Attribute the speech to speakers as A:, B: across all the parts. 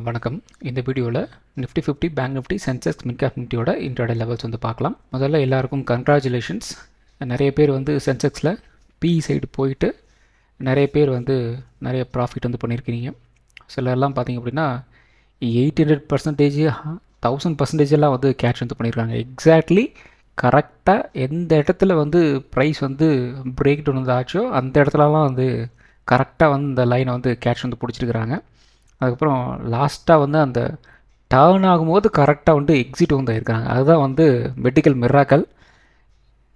A: வணக்கம். இந்த வீடியோவில் Nifty 50 bank Nifty Sensex mid cap நிஃப்டியோட இன்ட்ராடே லெவல்ஸ் வந்து பார்க்கலாம். முதல்ல எல்லாருக்கும் கங்க்ராச்சுலேஷன்ஸ். நிறைய பேர் வந்து சென்செக்ஸில் பிஇ சைடு போயிட்டு நிறைய பேர் வந்து நிறைய ப்ராஃபிட் வந்து பண்ணியிருக்கிறீங்க. சிலர்லாம் பார்த்தீங்க அப்படின்னா 800% 1000% எல்லாம் வந்து கேட்ச் வந்து பண்ணியிருக்காங்க. எக்ஸாக்ட்லி கரெக்டாக எந்த இடத்துல வந்து ப்ரைஸ் வந்து பிரேக் டவுன் வந்து ஆச்சோ அந்த இடத்துலலாம் வந்து கரெக்டாக வந்து இந்த லைனை வந்து கேட்ச் வந்து பிடிச்சிருக்கிறாங்க. அதுக்கப்புறம் லாஸ்ட்டாக வந்து அந்த டர்ன் ஆகும்போது கரெக்டாக வந்து எக்ஸிட் வந்து ஆயிருக்காங்க. அதுதான் வந்து மெடிக்கல் மிராக்கல்.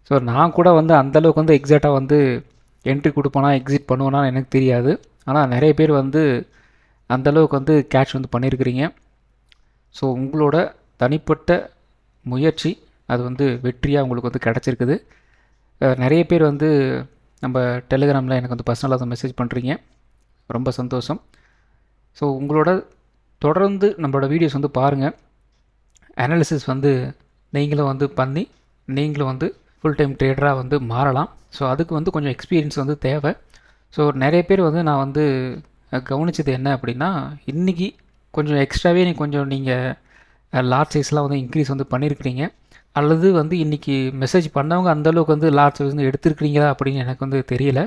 A: ஸோ நான் கூட வந்து அந்தளவுக்கு வந்து எக்ஸாக்டாக வந்து என்ட்ரி கொடுப்போனா எக்ஸிட் பண்ணுவோன்னா எனக்கு தெரியாது. ஆனால் நிறைய பேர் வந்து அந்தளவுக்கு வந்து கேட்ச் வந்து பண்ணியிருக்கிறீங்க. ஸோ உங்களோட தனிப்பட்ட முயற்சி அது வந்து வெற்றியாக உங்களுக்கு வந்து கிடச்சிருக்குது. நிறைய பேர் வந்து நம்ம டெலிகிராமில் எனக்கு வந்து பர்சனலாக வந்து மெசேஜ் பண்ணுறீங்க. ரொம்ப சந்தோஷம். ஸோ உங்களோட தொடர்ந்து நம்மளோட வீடியோஸ் வந்து பாருங்கள். அனாலிசிஸ் வந்து நீங்களும் வந்து பண்ணி நீங்களும் வந்து ஃபுல் டைம் ட்ரேடராக வந்து மாறலாம். ஸோ அதுக்கு வந்து கொஞ்சம் எக்ஸ்பீரியன்ஸ் வந்து தேவை. ஸோ நிறைய பேர் வந்து நான் வந்து கவனித்தது என்ன அப்படின்னா, இன்றைக்கி கொஞ்சம் எக்ஸ்ட்ராவே கொஞ்சம் நீங்கள் லார்ஜ் சைஸ்லாம் வந்து இன்க்ரீஸ் வந்து பண்ணியிருக்கிறீங்க. அல்லது வந்து இன்றைக்கி மெசேஜ் பண்ணவங்க அந்தளவுக்கு வந்து லார்ஜ் சைஸ் வந்து எடுத்துருக்கிறீங்களா அப்படின்னு எனக்கு வந்து தெரியலை.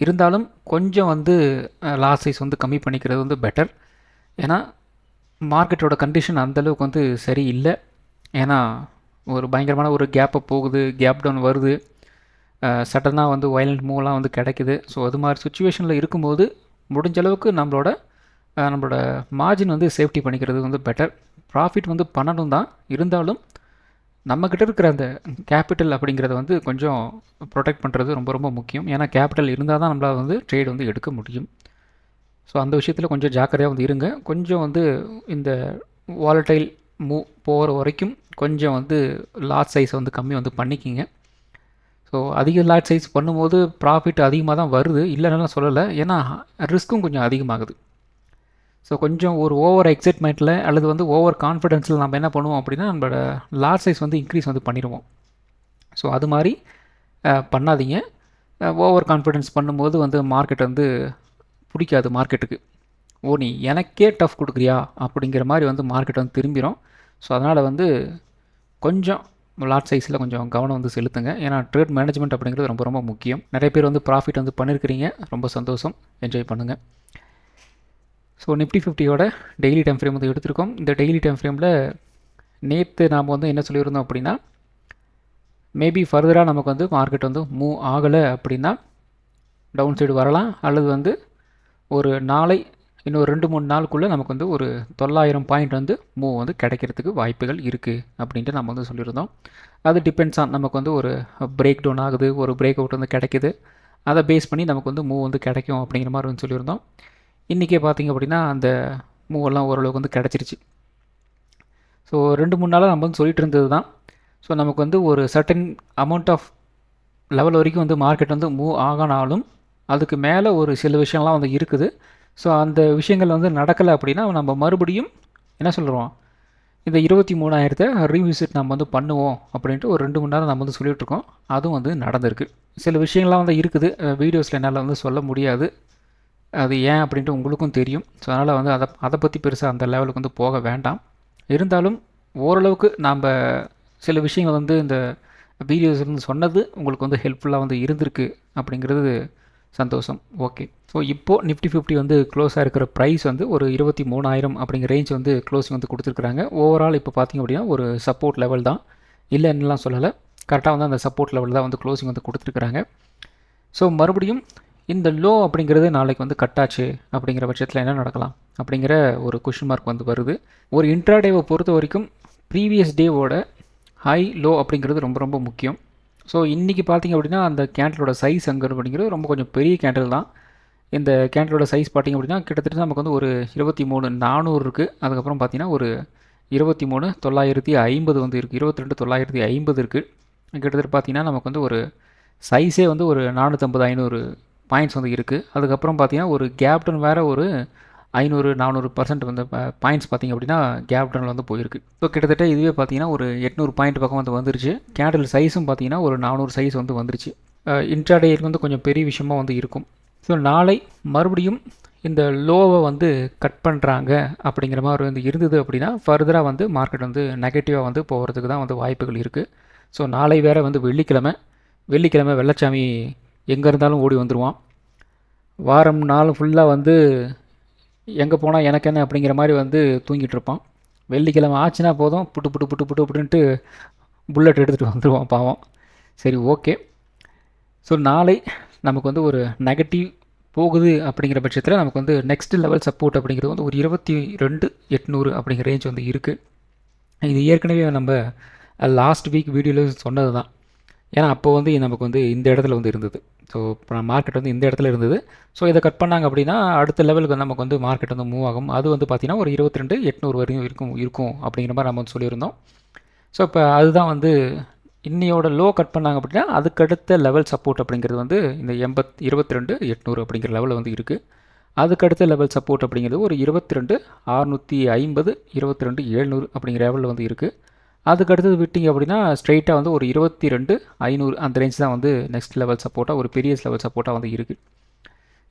A: இருந்தாலும் கொஞ்சம் வந்து லாஸ் சைஸ் வந்து கம்மி பண்ணிக்கிறது வந்து பெட்டர். ஏன்னா மார்க்கெட்டோட கண்டிஷன் அந்தளவுக்கு வந்து சரி இல்லை. ஏன்னா ஒரு பயங்கரமான ஒரு கேப்பை போகுது, கேப் டவுன் வருது, சடனாக வந்து வயலண்ட் மூவ்லாம் வந்து கிடைக்குது. ஸோ அது மாதிரி சுச்சுவேஷனில் இருக்கும்போது முடிஞ்ச அளவுக்கு நம்மளோட மார்ஜின் வந்து சேஃப்டி பண்ணிக்கிறது வந்து பெட்டர். ப்ராஃபிட் வந்து பண்ணணும் தான், இருந்தாலும் நம்மக்கிட்ட இருக்கிற அந்த கேபிட்டல் அப்படிங்கிறத வந்து கொஞ்சம் ப்ரொடெக்ட் பண்ணுறது ரொம்ப ரொம்ப முக்கியம். ஏன்னா கேபிட்டல் இருந்தால் தான் நம்மளால் வந்து ட்ரேட் வந்து எடுக்க முடியும். ஸோ அந்த விஷயத்தில் கொஞ்சம் ஜாக்கிரதையாக வந்து இருங்க. கொஞ்சம் வந்து இந்த வாலடைல் மூவ் போகிற வரைக்கும் கொஞ்சம் வந்து லார்ஜ் சைஸை வந்து கம்மி வந்து பண்ணிக்கிங்க. ஸோ அதிக லார்ஜ் சைஸ் பண்ணும்போது ப்ராஃபிட் அதிகமாக தான் வருது, இல்லைன்னு சொல்லலை. ஏன்னா ரிஸ்க்கும் கொஞ்சம் அதிகமாகுது. ஸோ கொஞ்சம் ஒரு ஓவர் எக்ஸைட்மெண்ட்டில் அல்லது வந்து ஓவர் கான்ஃபிடென்ஸில் நம்ம என்ன பண்ணுவோம் அப்படின்னா, நம்மளோட லார்ஜ் சைஸ் வந்து இன்க்ரீஸ் வந்து பண்ணிடுவோம். ஸோ அது மாதிரி பண்ணாதீங்க. ஓவர் கான்ஃபிடென்ஸ் பண்ணும்போது வந்து மார்க்கெட் வந்து பிடிக்காது மார்க்கெட்டுக்கு. ஓ நீ எனக்கே டஃப் கொடுக்குறியா அப்படிங்கிற மாதிரி வந்து மார்க்கெட் வந்து திரும்பிடும். ஸோ அதனால் வந்து கொஞ்சம் லார்ஜ் சைஸில் கொஞ்சம் கவனம் வந்து செலுத்துங்க. ஏன்னா ட்ரேட் மேனேஜ்மெண்ட் அப்படிங்கிறது ரொம்ப ரொம்ப முக்கியம். நிறைய பேர் வந்து ப்ராஃபிட் வந்து பண்ணியிருக்கிறீங்க, ரொம்ப சந்தோஷம், என்ஜாய் பண்ணுங்கள். ஸோ நிஃப்டி 50யோட டெய்லி டைம் ஃப்ரேம் வந்து எடுத்திருக்கோம். இந்த டெய்லி டைம் ஃப்ரேமில் நேற்று நாம் வந்து என்ன சொல்லியிருந்தோம் அப்படின்னா, மேபி ஃபர்தராக நமக்கு வந்து மார்க்கெட் வந்து மூவ் ஆகலை அப்படின்னா டவுன் சைடு வரலாம், அல்லது வந்து ஒரு நாளை இன்னும் 2-3 நாளுக்குள்ளே நமக்கு வந்து ஒரு 900 பாயிண்ட் வந்து மூவ் வந்து கிடைக்கிறதுக்கு வாய்ப்புகள் இருக்குது அப்படின்ட்டு நம்ம வந்து சொல்லியிருந்தோம். அது டிபெண்ட்ஸ் ஆன் நமக்கு வந்து ஒரு பிரேக் டவுன் ஆகுது, ஒரு பிரேக் அவுட் வந்து கிடைக்கிது, அதை பேஸ் பண்ணி நமக்கு வந்து மூவ் வந்து கிடைக்கும் அப்படிங்கிற மாதிரி வந்து சொல்லியிருந்தோம். இன்றைக்கே பார்த்திங்க அப்படின்னா அந்த மூவெல்லாம் ஓரளவுக்கு வந்து கிடச்சிருச்சு. ஸோ 2-3 நாளாக நம்ம வந்து சொல்லிட்டு இருந்தது தான். ஸோ நமக்கு வந்து ஒரு சர்டன் அமௌண்ட் ஆஃப் லெவல் வரைக்கும் வந்து மார்க்கெட் வந்து மூவ் ஆகினாலும் அதுக்கு மேலே ஒரு சில விஷயம்லாம் வந்து இருக்குது. ஸோ அந்த விஷயங்கள் வந்து நடக்கலை அப்படின்னா நம்ம மறுபடியும் என்ன சொல்கிறோம், இந்த 23,000 ரீவிசிட் நம்ம வந்து பண்ணுவோம் அப்படின்ட்டு ஒரு 2-3 நாள் நம்ம வந்து சொல்லிகிட்ருக்கோம். அதுவும் வந்து நடந்திருக்கு. சில விஷயங்கள்லாம் வந்து இருக்குது, வீடியோஸில் என்னால் வந்து சொல்ல முடியாது. அது ஏன் அப்படின்ட்டு உங்களுக்கும் தெரியும். ஸோ அதனால் வந்து அதை பற்றி பெருசாக அந்த லெவலுக்கு வந்து போக வேண்டாம். இருந்தாலும் ஓரளவுக்கு நாம் சில விஷயங்கள் வந்து இந்த வீடியோஸ் வந்து சொன்னது உங்களுக்கு வந்து ஹெல்ப்ஃபுல்லாக வந்து இருந்திருக்கு அப்படிங்கிறது சந்தோஷம். ஓகே. ஸோ இப்போது நிஃப்டி 50 வந்து க்ளோஸாக இருக்கிற ப்ரைஸ் வந்து ஒரு 23,000 அப்படிங்கிற ரேஞ்ச் வந்து க்ளோஸிங் வந்து கொடுத்துருக்குறாங்க. ஓவரால் இப்போ பார்த்திங்க அப்படின்னா ஒரு சப்போர்ட் லெவல் தான், இல்லைன்னுலாம் சொல்லலை. கரெக்டாக வந்து அந்த சப்போர்ட் லெவல் தான் வந்து க்ளோஸிங் வந்து கொடுத்துருக்குறாங்க. ஸோ மறுபடியும் இந்த லோ அப்படிங்கிறது நாளைக்கு வந்து கட்டாச்சு அப்படிங்கிற பட்சத்தில் என்ன நடக்கலாம் அப்படிங்கிற ஒரு கொஷின் மார்க் வந்து வருது. ஒரு இன்ட்ராடேவை பொறுத்த வரைக்கும் ப்ரீவியஸ் டேவோட ஹை லோ அப்படிங்கிறது ரொம்ப ரொம்ப முக்கியம். ஸோ இன்றைக்கி பார்த்திங்க அப்படின்னா அந்த கேண்டிலோட சைஸ் அங்கே அப்படிங்கிறது ரொம்ப கொஞ்சம் பெரிய கேண்டில் தான். இந்த கேண்டிலோட சைஸ் பார்த்திங்க அப்படின்னா கிட்டத்தட்ட நமக்கு வந்து ஒரு 23,400 இருக்குது. அதுக்கப்புறம் பார்த்திங்கன்னா ஒரு 23,950 வந்து இருக்குது, 22,950 இருக்குது. கிட்டத்தட்ட பார்த்திங்கன்னா நமக்கு வந்து ஒரு சைஸே வந்து ஒரு 450-500 பாயிண்ட்ஸ் வந்து இருக்குது. அதுக்கப்புறம் பார்த்திங்கன்னா ஒரு கேப் டவுன் வேறு ஒரு 500-400% வந்து பாயிண்ட்ஸ் பார்த்திங்க அப்படின்னா கேப் டவுனில் வந்து போயிருக்கு. ஸோ கிட்டத்தட்ட இதுவே பார்த்திங்கன்னா ஒரு 800 பாயிண்ட் பக்கம் வந்து வந்துருச்சு. கேண்டில் சைஸும் பார்த்திங்கன்னா ஒரு 400 சைஸ் வந்து வந்துருச்சு. இன்ட்ராடேக்கு வந்து கொஞ்சம் பெரிய விஷயமாக வந்து இருக்கும். ஸோ நாளை மறுபடியும் இந்த லோவை வந்து கட் பண்ணுறாங்க அப்படிங்கிற மாதிரி வந்து இருந்தது அப்படின்னா ஃபர்தராக வந்து மார்க்கெட் வந்து நெகட்டிவாக வந்து போகிறதுக்கு தான் வந்து வாய்ப்புகள் இருக்குது. ஸோ நாளை வேறு வந்து வெள்ளிக்கிழமை வெள்ளச்சாமி எங்கே இருந்தாலும் ஓடி வந்துடுவான். வாரம் நாள் ஃபுல்லாக வந்து எங்கே போனால் எனக்கு என்ன அப்படிங்கிற மாதிரி வந்து தூங்கிட்டு இருப்பான். வெள்ளிக்கிழமை ஆச்சுன்னா போதும் புட்டு புட்டு புட்டு புட்டு புட்டுன்ட்டு புல்லட் எடுத்துகிட்டு வந்துடுவான் பாவம். சரி, ஓகே. ஸோ நாளை நமக்கு வந்து ஒரு நெகட்டிவ் போகுது அப்படிங்கிற பட்சத்தில் நமக்கு வந்து நெக்ஸ்ட் லெவல் சப்போர்ட் அப்படிங்கிறது வந்து ஒரு 22,800 அப்படிங்கிற ரேஞ்ச் வந்து இருக்குது. இது ஏற்கனவே நம்ம லாஸ்ட் வீக் வீடியோவில் சொன்னது தான். ஏன்னா அப்போ வந்து நமக்கு வந்து இந்த இடத்துல வந்து இருந்தது. ஸோ இப்போ மார்க்கெட் வந்து இந்த இடத்துல இருந்தது. ஸோ இதை கட் பண்ணாங்க அப்படின்னா அடுத்த லெவலுக்கு நமக்கு வந்து மார்க்கெட் வந்து மூவ் ஆகும். அது வந்து பார்த்திங்கன்னா ஒரு 22,800 வரையும் இருக்கும் அப்படிங்கிற மாதிரி நம்ம வந்து சொல்லியிருந்தோம். ஸோ இப்போ அதுதான் வந்து இன்னையோட லோ கட் பண்ணாங்க அப்படின்னா அதுக்கடுத்த லெவல் சப்போர்ட் அப்படிங்கிறது வந்து இந்த 22,800 அப்படிங்கிற லெவலில் வந்து இருக்குது. அதுக்கடுத்த லெவல் சப்போர்ட் அப்படிங்கிறது ஒரு 22,650 22,700 அப்படிங்கிற லெவலில் வந்து இருக்குது. அதுக்கடுத்தது விட்டிங்க அப்படின்னா ஸ்ட்ரைட்டாக வந்து ஒரு 22,500 அந்த ரேஞ்ச் தான் வந்து நெக்ஸ்ட் லெவல் சப்போர்ட்டாக ஒரு பெரிய லெவல் சப்போர்ட்டாக வந்து இருக்குது.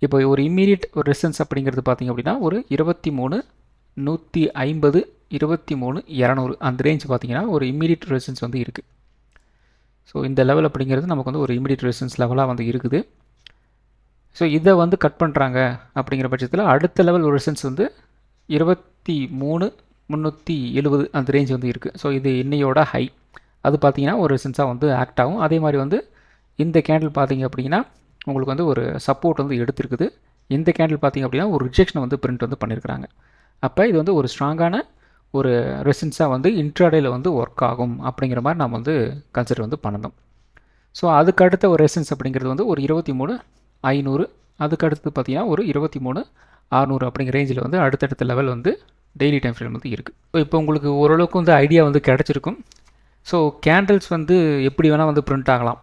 A: இப்போ ஒரு இம்மீடியட் ஒரு ரெசிஸ்டன்ஸ் அப்படிங்கிறது பார்த்திங்க அப்படின்னா ஒரு 23,150 23,200 அந்த ரேஞ்ச் பார்த்திங்கன்னா ஒரு இம்மீடியட் ரெசிஸ்டன்ஸ் வந்து இருக்குது. ஸோ இந்த லெவல் அப்படிங்கிறது நமக்கு வந்து ஒரு இமிடியட் ரெசிஸ்டன்ஸ் லெவலாக வந்து இருக்குது. ஸோ இதை வந்து கட் பண்ணுறாங்க அப்படிங்கிற பட்சத்தில் அடுத்த லெவல் ஒரு ரெசிஸ்டன்ஸ் வந்து 23,370 அந்த ரேஞ்ச் வந்து இருக்குது. ஸோ இது இன்னையோட ஹை. அது பார்த்திங்கன்னா ஒரு ரெசிஸ்டன்ஸாக வந்து ஆக்ட் ஆகும். அதே மாதிரி வந்து இந்த கேண்டில் பார்த்திங்க அப்படின்னா உங்களுக்கு வந்து ஒரு சப்போர்ட் வந்து எடுத்துருக்குது. இந்த கேண்டில் பார்த்திங்க அப்படின்னா ஒரு ரிஜெக்ஷனை வந்து பிரிண்ட் வந்து பண்ணியிருக்கிறாங்க. அப்போ இது வந்து ஒரு ஸ்ட்ராங்கான ஒரு ரெசிஸ்டன்ஸாக வந்து இன்ட்ராடேயில் வந்து ஒர்க் ஆகும் அப்படிங்கிற மாதிரி நம்ம வந்து கன்சிடர் வந்து பண்ணணும். ஸோ அதுக்கடுத்த ஒரு ரெசிஸ்டன்ஸ் அப்படிங்கிறது வந்து ஒரு 23,500 அதுக்கடுத்து பார்த்திங்கன்னா ஒரு 23,600 அப்படிங்கிற ரேஞ்சில் வந்து அடுத்தடுத்த லெவல் வந்து டெய்லி டைம் ஃப்ரேம் வந்து இருக்குது. ஸோ இப்போ உங்களுக்கு ஓரளவுக்கு வந்து ஐடியா வந்து கிடச்சிருக்கும். ஸோ கேண்டில்ஸ் வந்து எப்படி வேணால் வந்து பிரிண்ட் ஆகலாம்.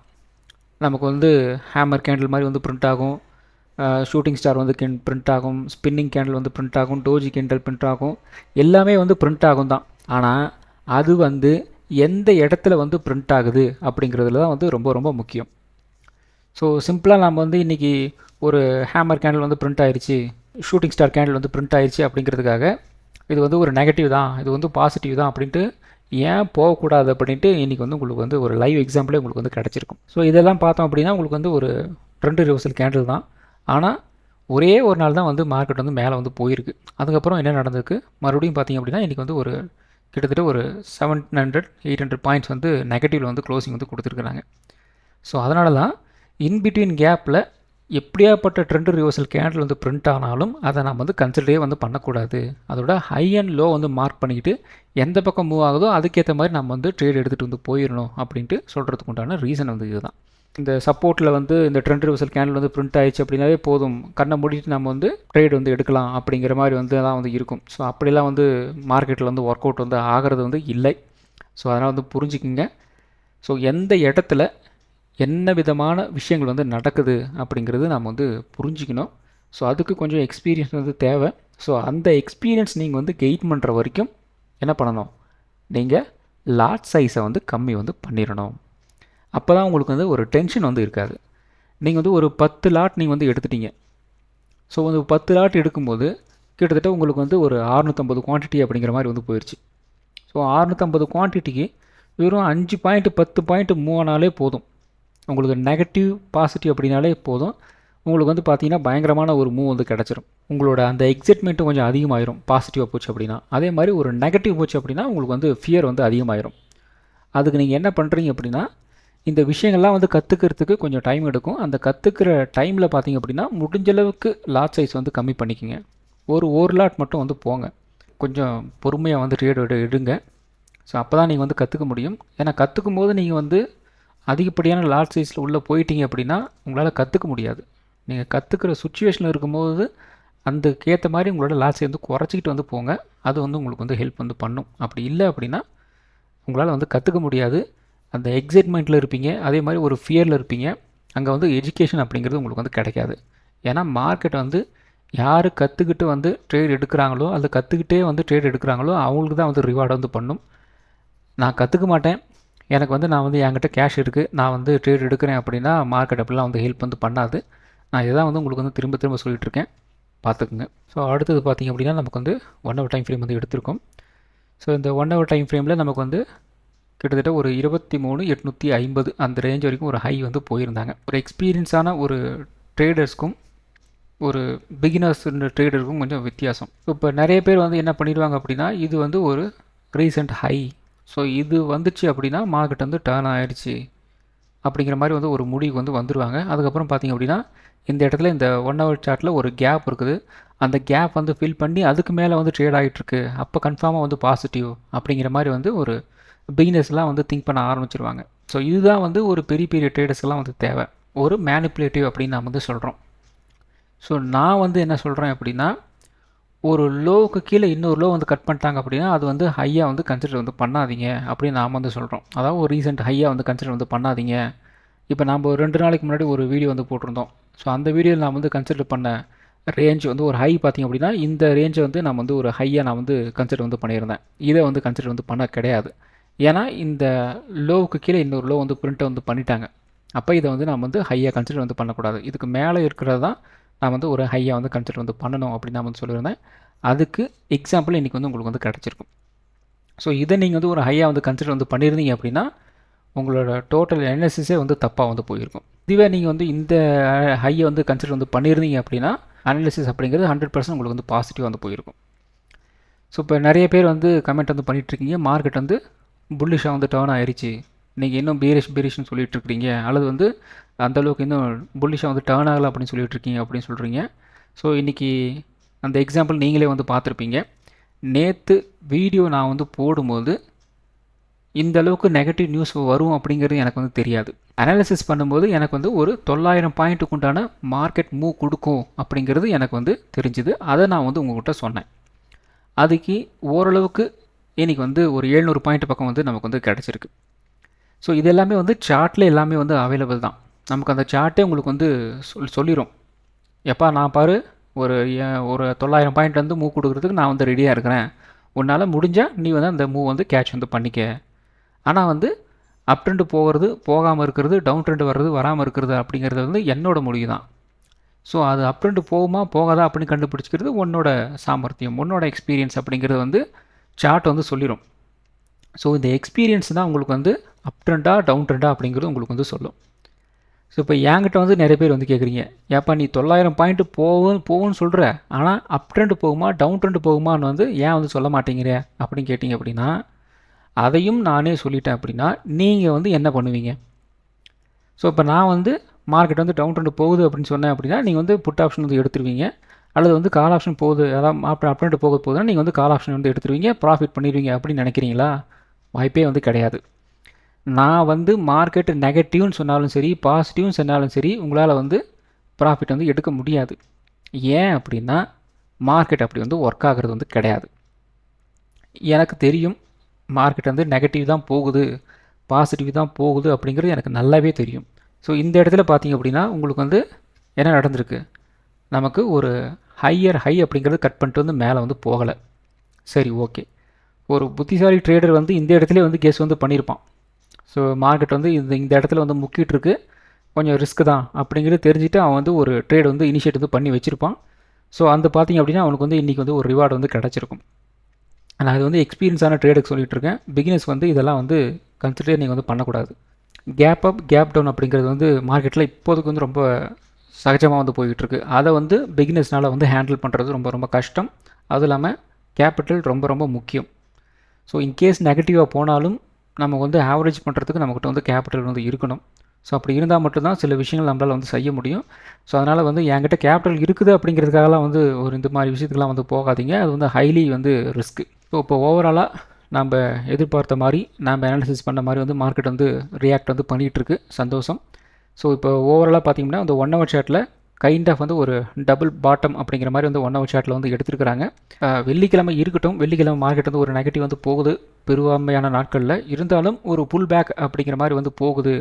A: நமக்கு வந்து ஹேமர் கேண்டில் மாதிரி வந்து பிரிண்ட் ஆகும், ஷூட்டிங் ஸ்டார் வந்து பிரிண்ட் ஆகும், ஸ்பின்னிங் கேண்டில் வந்து பிரிண்ட் ஆகும், டோஜி கேண்டில் பிரிண்ட் ஆகும், எல்லாமே வந்து பிரிண்ட் ஆகும் தான். ஆனால் அது வந்து எந்த இடத்துல வந்து பிரிண்ட் ஆகுது அப்படிங்கிறதுல தான் வந்து ரொம்ப ரொம்ப முக்கியம். ஸோ சிம்பிளாக நம்ம வந்து இன்றைக்கி ஒரு ஹேமர் கேண்டில் வந்து பிரிண்ட் ஆயிடுச்சு, ஷூட்டிங் ஸ்டார் கேண்டில் வந்து பிரிண்ட் ஆயிடுச்சு அப்படிங்கிறதுக்காக இது வந்து ஒரு நெகட்டிவ் தான், இது வந்து பாசிட்டிவ் தான் அப்படின்ட்டு ஏன் போகக்கூடாது அப்படின்ட்டு இன்றைக்கி வந்து உங்களுக்கு வந்து ஒரு லைவ் எக்ஸாம்பிளே உங்களுக்கு வந்து கிடச்சிருக்கும். ஸோ இதெல்லாம் பார்த்தோம் அப்படின்னா உங்களுக்கு வந்து ஒரு ட்ரெண்ட் ரிவர்சல் கேண்டில் தான். ஆனால் ஒரே ஒரு நாள் தான் வந்து மார்க்கெட் வந்து மேலே வந்து போயிருக்கு. அதுக்கப்புறம் என்ன நடந்திருக்கு மறுபடியும் பார்த்திங்க அப்படின்னா இன்றைக்கி வந்து ஒரு கிட்டத்தட்ட ஒரு 700-800 பாயிண்ட்ஸ் வந்து நெகட்டிவில் வந்து க்ளோசிங் வந்து கொடுத்துருக்குறாங்க. ஸோ அதனால தான் இன்பிட்வீன் கேப்பில் எப்படியாப்பட்ட ட்ரெண்ட் ரிவர்சல் கேண்டில் வந்து பிரிண்ட் ஆனாலும் அதை நம்ம வந்து கன்சிடரே வந்து பண்ணக்கூடாது. அதோட ஹை அண்ட் லோ வந்து மார்க் பண்ணிக்கிட்டு எந்த பக்கம் மூவ் ஆகுதோ அதுக்கேற்ற மாதிரி நம்ம வந்து ட்ரேட் எடுத்துகிட்டு வந்து போயிடணும் அப்படின்ட்டு சொல்கிறதுக்கு உண்டான ரீசன் வந்து இதுதான். இந்த சப்போர்ட்டில் வந்து இந்த ட்ரெண்ட் ரிவர்சல் கேண்டில் வந்து பிரிண்ட் ஆயிடுச்சு அப்படின்னாவே போதும், கண்ணை மூடிட்டு நம்ம வந்து ட்ரேட் வந்து எடுக்கலாம் அப்படிங்கிற மாதிரி வந்து தான் வந்து இருக்கும். ஸோ அப்படிலாம் வந்து மார்க்கெட்டில் வந்து ஒர்க் அவுட் வந்து ஆகிறது வந்து இல்லை. ஸோ அதனால் வந்து புரிஞ்சுக்குங்க. ஸோ எந்த இடத்துல என்ன விதமான விஷயங்கள் வந்து நடக்குது அப்படிங்கிறது நம்ம வந்து புரிஞ்சிக்கணும். ஸோ அதுக்கு கொஞ்சம் எக்ஸ்பீரியன்ஸ் வந்து தேவை. ஸோ அந்த எக்ஸ்பீரியன்ஸ் நீங்கள் வந்து கெயின் பண்ணுற வரைக்கும் என்ன பண்ணணும், நீங்கள் லாட் சைஸை வந்து கம்மி வந்து பண்ணிடணும். அப்போ தான் உங்களுக்கு வந்து ஒரு டென்ஷன் வந்து இருக்காது. நீங்கள் வந்து ஒரு 10 லாட் நீங்கள் வந்து எடுத்துட்டீங்க. ஸோ வந்து 10 லாட் எடுக்கும்போது கிட்டத்தட்ட உங்களுக்கு வந்து ஒரு 650 குவான்டிட்டி அப்படிங்கிற மாதிரி வந்து போயிடுச்சு. ஸோ 650 குவான்டிட்டிக்கு வெறும் 5 பாயிண்ட் 10 பாயிண்ட் மூவ் ஆனாலே போதும். உங்களுக்கு நெகட்டிவ் பாசிட்டிவ் அப்படின்னாலே போதும், உங்களுக்கு வந்து பார்த்திங்கன்னா பயங்கரமான ஒரு மூவ் வந்து கிடச்சிரும். உங்களோட அந்த எக்ஸைட்மெண்ட்டும் கொஞ்சம் அதிகமாகிடும் பாசிட்டிவாக போச்சு அப்படின்னா. அதே மாதிரி ஒரு நெகட்டிவ் போச்சு அப்படின்னா உங்களுக்கு வந்து ஃபியர் வந்து அதிகமாகிடும். அதுக்கு நீங்கள் என்ன பண்ணுறீங்க அப்படின்னா இந்த விஷயங்கள்லாம் வந்து கற்றுக்கிறதுக்கு கொஞ்சம் டைம் எடுக்கும். அந்த கற்றுக்கிற டைமில் பார்த்திங்க அப்படின்னா முடிஞ்சளவுக்கு லாட் சைஸ் வந்து கம்மி பண்ணிக்கோங்க. ஒரு லாட் மட்டும் வந்து போங்க. கொஞ்சம் பொறுமையாக வந்து ட்ரேட் எடுங்க. ஸோ அப்போ தான் நீங்கள் வந்து கற்றுக்க முடியும். ஏன்னா கற்றுக்கும் போது நீங்கள் வந்து அதிகப்படியான லாட் சைஸில் உள்ளே போயிட்டீங்க அப்படின்னா உங்களால் கற்றுக்க முடியாது. நீங்கள் கற்றுக்கிற சுச்சுவேஷனில் இருக்கும்போது அதுக்கேற்ற மாதிரி உங்களோட லாட் சைஸ் வந்து குறைச்சிக்கிட்டு வந்து போங்க. அது வந்து உங்களுக்கு வந்து ஹெல்ப் வந்து பண்ணும். அப்படி இல்லை அப்படின்னா உங்களால் வந்து கற்றுக்க முடியாது. அந்த எக்ஸைட்மெண்ட்டில் இருப்பீங்க, அதே மாதிரி ஒரு ஃபியரில் இருப்பீங்க. அங்கே வந்து எஜுகேஷன் அப்படிங்கிறது உங்களுக்கு வந்து கிடைக்காது. ஏன்னா மார்க்கெட் வந்து யார் கற்றுக்கிட்டு வந்து ட்ரேட் எடுக்கிறாங்களோ அல்லது கற்றுக்கிட்டே வந்து ட்ரேட் எடுக்கிறாங்களோ அவங்களுக்கு தான் வந்து ரிவார்டு வந்து பண்ணும். நான் கற்றுக்க மாட்டேன், எனக்கு வந்து நான் வந்து என்கிட்ட கேஷ் இருக்குது, நான் வந்து ட்ரேட் எடுக்கிறேன் அப்படின்னா மார்க்கெட் அப்படிலாம் வந்து ஹெல்ப் வந்து பண்ணாது. நான் இதை தான் வந்து உங்களுக்கு வந்து திரும்ப திரும்ப சொல்லிகிட்ருக்கேன். பார்த்துக்குங்க. ஸோ அடுத்தது பார்த்திங்க அப்படின்னா நமக்கு வந்து 1 ஹவர் டைம் ஃப்ரேம் வந்து எடுத்திருக்கோம். ஸோ இந்த 1 ஹவர் டைம் ஃப்ரேமில் நமக்கு வந்து கிட்டத்தட்ட ஒரு 23,850 அந்த ரேஞ்ச் வரைக்கும் ஒரு ஹை வந்து போயிருந்தாங்க. ஒரு எக்ஸ்பீரியன்ஸான ஒரு ட்ரேடர்ஸ்க்கும் ஒரு பிகினர்ஸ் ட்ரேடருக்கும் கொஞ்சம் வித்தியாசம். இப்போ நிறைய பேர் வந்து என்ன பண்ணிடுவாங்க அப்படின்னா, இது வந்து ஒரு ரீசெண்ட் ஹை, ஸோ இது வந்துச்சு அப்படின்னா மார்க்கெட் வந்து டர்ன் ஆயிடுச்சு அப்படிங்கிற மாதிரி வந்து ஒரு முடிவுக்கு வந்து வந்துடுவாங்க. அதுக்கப்புறம் பார்த்திங்க அப்படின்னா இந்த இடத்துல இந்த 1 ஹவர் சார்ட்டில் ஒரு கேப் இருக்குது, அந்த கேப் வந்து ஃபில் பண்ணி அதுக்கு மேலே வந்து ட்ரேட் ஆகிட்டுருக்கு, அப்போ கன்ஃபார்மாக வந்து பாசிட்டிவ் அப்படிங்கிற மாதிரி வந்து ஒரு பிகினர்ஸ்லாம் வந்து திங்க் பண்ண ஆரம்பிச்சிருவாங்க. ஸோ இதுதான் வந்து ஒரு பெரிய பெரிய ட்ரேடர்ஸ்லாம் வந்து தேவை, ஒரு மேனிப்புலேட்டிவ் அப்படின்னு நாம் வந்து சொல்கிறோம். ஸோ நான் வந்து என்ன சொல்கிறேன் அப்படின்னா, ஒரு லோவுக்கு கீழே இன்னொரு லோ வந்து கட் பண்ணிட்டாங்க அப்படின்னா அது வந்து ஹையாக வந்து கன்சிடர் வந்து பண்ணாதீங்க அப்படின்னு நாம் வந்து சொல்கிறோம். அதாவது ஒரு ரீசெண்ட் ஹையாக வந்து கன்சிடர் வந்து பண்ணாதீங்க. இப்போ நம்ம 2 நாளைக்கு முன்னாடி ஒரு வீடியோ வந்து போட்டிருந்தோம். ஸோ அந்த வீடியோவில் நான் வந்து கன்சிடர் பண்ண ரேஞ்ச் வந்து ஒரு ஹை பார்த்திங்க அப்படின்னா இந்த ரேஞ்சை வந்து நான் வந்து ஒரு ஹையாக நான் வந்து கன்சிடர் வந்து பண்ணியிருந்தேன். இதை வந்து கன்சிடர் வந்து பண்ண கிடையாது. ஏன்னா இந்த லோவுக்கு கீழே இன்னொரு லோ வந்து பிரிண்ட்டை வந்து பண்ணிட்டாங்க. அப்போ இதை வந்து நம்ம வந்து ஹையாக கன்சிடர் வந்து பண்ணக்கூடாது. இதுக்கு மேலே இருக்கிறது தான் நான் வந்து ஒரு ஹையாக வந்து கன்சிடர் வந்து பண்ணணும் அப்படின்னு நான் வந்து சொல்லியிருந்தேன். அதுக்கு எக்ஸாம்பிள் இன்றைக்கி வந்து உங்களுக்கு வந்து கிடச்சிருக்கும். ஸோ இதை நீங்கள் வந்து ஒரு ஹையாக வந்து கன்சிடர் வந்து பண்ணியிருந்தீங்க அப்படின்னா உங்களோட டோட்டல் அனாலிசிஸே வந்து தப்பாக வந்து போயிருக்கும். இதுவே நீங்கள் வந்து இந்த ஹையை வந்து கன்சிடர் வந்து பண்ணியிருந்தீங்க அப்படின்னா அனாலிசிஸ் அப்படிங்கிறது 100% உங்களுக்கு வந்து பாசிட்டிவாக வந்து போயிருக்கும். ஸோ இப்போ நிறைய பேர் வந்து கமெண்ட் வந்து பண்ணிகிட்ருக்கீங்க, மார்க்கெட் வந்து புல்லிஷாக வந்து டர்ன் ஆயிடுச்சு, நீங்கள் இன்னும் பேரிஷ்னு சொல்லிட்டு இருக்கிறீங்க, அல்லது வந்து அந்தளவுக்கு இன்னும் புல்லிஷாக வந்து டர்ன் ஆகலை அப்படின்னு சொல்லிட்டு இருக்கீங்க அப்படின்னு சொல்கிறீங்க. ஸோ இன்றைக்கி அந்த எக்ஸாம்பிள் நீங்களே வந்து பார்த்துருப்பீங்க. நேற்று வீடியோ நான் வந்து போடும்போது இந்த அளவுக்கு நெகட்டிவ் நியூஸ் வரும் அப்படிங்கிறது எனக்கு வந்து தெரியாது. அனாலிசிஸ் பண்ணும்போது எனக்கு வந்து ஒரு 900 பாயிண்ட்டுக்கு உண்டான மார்க்கெட் மூவ் கொடுக்கும் அப்படிங்கிறது எனக்கு வந்து தெரிஞ்சுது. அதை நான் வந்து உங்கள்கிட்ட சொன்னேன். அதுக்கு ஓரளவுக்கு இன்றைக்கி வந்து ஒரு 700 பாயிண்ட் பக்கம் வந்து நமக்கு வந்து கிடச்சிருக்கு. ஸோ இது எல்லாமே வந்து சார்ட்டில் எல்லாமே வந்து அவைலபிள் தான். நமக்கு அந்த சார்ட்டே உங்களுக்கு வந்து சொல்லிடும், எப்பா நான் பாரு ஒரு 900 பாயிண்ட் வந்து மூவ் கொடுக்குறதுக்கு நான் வந்து ரெடியாக இருக்கிறேன், உன்னால் முடிஞ்சால் நீ வந்து அந்த மூவ் வந்து கேட்ச் வந்து பண்ணிக்க. ஆனால் வந்து அப் ட்ரெண்டு போகிறது போகாமல் இருக்கிறது, டவுன் ட்ரெண்டு வர்றது வராமல் இருக்கிறது அப்படிங்கிறது வந்து என்னோடய முடிவு தான். ஸோ அது அப் ட்ரெண்டு போகுமா போகாதா அப்படின்னு கண்டுபிடிச்சிக்கிறது உன்னோட சாமர்த்தியம், உன்னோட எக்ஸ்பீரியன்ஸ் அப்படிங்கிறது வந்து சார்ட் வந்து சொல்லிடும். ஸோ இந்த எக்ஸ்பீரியன்ஸ் தான் உங்களுக்கு வந்து அப் ட்ரெண்டா டவுன் ட்ரெண்டா அப்படிங்கிறது உங்களுக்கு வந்து சொல்லும். ஸோ இப்போ என்கிட்ட வந்து நிறைய பேர் வந்து கேட்குறீங்க, ஏப்பா நீ 900 பாயிண்ட்டு போகும்னு சொல்கிற, ஆனால் அப் ட்ரெண்டு போகுமா டவுன் ட்ரெண்டு போகுமான்னு வந்து ஏன் வந்து சொல்ல மாட்டேங்கிற அப்படின்னு கேட்டிங்க அப்படின்னா, அதையும் நானே சொல்லிட்டேன் அப்படின்னா நீங்கள் வந்து என்ன பண்ணுவீங்க? ஸோ இப்போ நான் வந்து மார்க்கெட் வந்து டவுன் ட்ரெண்டு போகுது அப்படின்னு சொன்னேன் அப்படின்னா நீங்கள் வந்து புட் ஆப்ஷன் வந்து எடுத்துருவீங்க, அல்லது வந்து கால் ஆப்ஷன் போகுது, அதாவது அப் ட்ரெண்டு போகுதுன்னா நீங்கள் வந்து கால் ஆப்ஷன் வந்து எடுத்துருவீங்க, ப்ராஃபிட் பண்ணிடுவீங்க அப்படின்னு நினைக்கிறீங்களா? வாய்ப்பே வந்து கிடையாது. நான் வந்து மார்க்கெட்டு நெகட்டிவ்னு சொன்னாலும் சரி பாசிட்டிவ்னு சொன்னாலும் சரி உங்களால் வந்து ப்ராஃபிட் வந்து எடுக்க முடியாது. ஏன் அப்படின்னா மார்க்கெட் அப்படி வந்து ஒர்க் ஆகிறது வந்து கிடையாது. எனக்கு தெரியும் மார்க்கெட் வந்து நெகட்டிவ் தான் போகுது, பாசிட்டிவ் தான் போகுது அப்படிங்கிறது எனக்கு நல்லாவே தெரியும். ஸோ இந்த இடத்துல பார்த்திங்க அப்படின்னா உங்களுக்கு வந்து என்ன நடந்திருக்கு, நமக்கு ஒரு ஹையர் ஹை அப்படிங்கிறது கட் பண்ணிட்டு வந்து மேலே வந்து போகலை. சரி, ஓகே, ஒரு புத்திசாலி ட்ரேடர் வந்து இந்த இடத்துல வந்து கேஸ் வந்து பண்ணியிருப்பான். ஸோ மார்க்கெட் வந்து இந்த இடத்துல வந்து முக்கிட்டுருக்கு, கொஞ்சம் ரிஸ்க் தான் அப்படிங்கிறது தெரிஞ்சுட்டு அவன் வந்து ஒரு ட்ரேட் வந்து இனிஷியேட் வந்து பண்ணி வச்சுருப்பான். ஸோ அந்த பார்த்திங்க அப்படின்னா அவனுக்கு வந்து இன்றைக்கி வந்து ஒரு ரிவார்டு வந்து கிடச்சிருக்கும். நான் இது வந்து எக்ஸ்பீரியன்ஸான ட்ரேடுக்கு சொல்லிகிட்ருக்கேன். பிகினர்ஸ் வந்து இதெல்லாம் வந்து கன்சிடர் நீங்கள் வந்து பண்ணக்கூடாது. கேப் அப் கேப் டவுன் அப்படிங்கிறது வந்து மார்க்கெட்டில் இப்போதுக்கு வந்து ரொம்ப சகஜமாக வந்து போய்கிட்டுருக்கு. அதை வந்து பிகினர்ஸ்னால் வந்து ஹேண்டில் பண்ணுறது ரொம்ப ரொம்ப கஷ்டம். அதுவும் இல்லாமல் கேபிட்டல் ரொம்ப ரொம்ப முக்கியம். ஸோ இன்கேஸ் நெகட்டிவாக போனாலும் நம்ம வந்து ஆவரேஜ் பண்ணுறதுக்கு நம்மக்கிட்ட வந்து கேபிட்டல் வந்து இருக்கணும். ஸோ அப்படி இருந்தால் மட்டும்தான் சில விஷயங்கள் நம்மளால் வந்து செய்ய முடியும். ஸோ அதனால் வந்து என்கிட்ட கேபிட்டல் இருக்குது அப்படிங்கிறதுக்காகலாம் வந்து ஒரு இந்த மாதிரி விஷயத்துக்கெலாம் வந்து போகாதீங்க, அது வந்து ஹைலி வந்து ரிஸ்க்கு. ஸோ இப்போ ஓவராலாக நம்ம எதிர்பார்த்த மாதிரி நம்ம அனாலிசிஸ் பண்ண மாதிரி வந்து மார்க்கெட் வந்து ரியாக்ட் வந்து பண்ணிகிட்ருக்கு, சந்தோஷம். ஸோ இப்போ ஓவராலாக பார்த்திங்கன்னா அந்த 1 ஹவர் சார்ட்டில் கைண்ட் ஆஃப் வந்து ஒரு டபுள் பாட்டம் அப்படிங்கிற மாதிரி வந்து 1 ஹவர் சார்ட்டில் வந்து எடுத்துருக்கிறாங்க. வெள்ளிக்கிழமை இருக்கட்டும், வெள்ளிக்கிழமை மார்க்கெட் வந்து ஒரு நெகட்டிவ் வந்து போகுது பெரும்பான்மையான நாட்களில், இருந்தாலும் ஒரு புல் பேக் அப்படிங்கிற மாதிரி வந்து போகுது